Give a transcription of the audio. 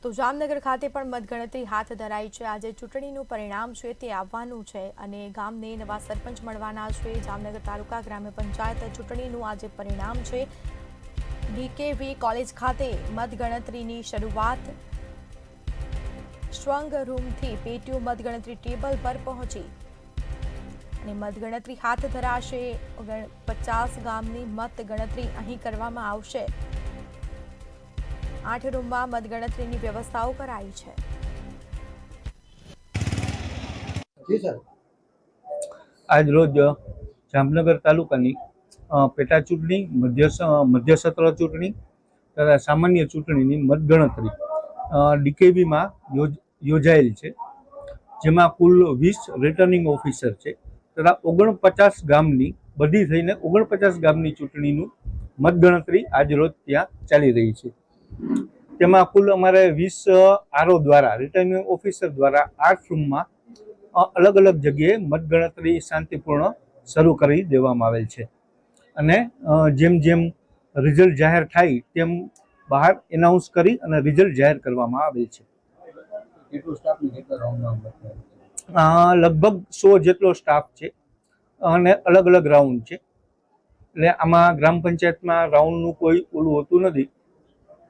તો જામનગર ખાતે પણ મતગણતરી હાથ ધરાઈ છે। આજે ચૂંટણીનું પરિણામ છે તે આવવાનું છે અને ગામને નવા સરપંચ મળવાના છે। જામનગર તાલુકા ગ્રામ્ય પંચાયત ચૂંટણીનું આજે પરિણામ છે। ડીકેવી કોલેજ ખાતે મતગણતરીની શરૂઆત સ્ટ્રોંગ રૂમથી પેટીઓ મતગણતરી ટેબલ પર પહોંચી અને મતગણતરી હાથ ધરાશે। 50 ગામની મતગણતરી અહીં કરવામાં આવશે। 8 રૂમમાં મતગણતરીની વ્યવસ્થાઓ કરાઈ છે। આજ રોજ જામનગર તાલુકાની પેટા ચૂંટણી, મધ્ય સત્ર ચૂંટણી તથા સામાન્ય ચૂંટણીની મતગણતરી ડીકેવીમાં યોજાયેલ છે, જેમાં કુલ 20 રિટર્નિંગ ઓફિસર છે તથા 49 ગામની બધી થઈને 49 ગામની ચૂંટણીનું મતગણતરી આજ રોજ ત્યાં ચાલી રહી છે। તેમાં કુલ અમારે 20 આરઓ દ્વારા, રિટર્નિંગ ઓફિસર દ્વારા 8 રૂમમાં અલગ અલગ જગ્યાએ મતગણતરી શાંતિપૂર્ણ શરૂ કરી દેવામાં આવેલ છે અને જેમ જેમ રિઝલ્ટ જાહેર થાય તેમ બહાર એનાઉન્સ કરી અને રિઝલ્ટ જાહેર કરવામાં આવેલ છે। લગભગ 100 જેટલો સ્ટાફ છે અને અલગ અલગ રાઉન્ડ છે, એટલે આમાં ગ્રામ પંચાયતમાં રાઉન્ડનું કોઈ ઓલું હોતું નથી।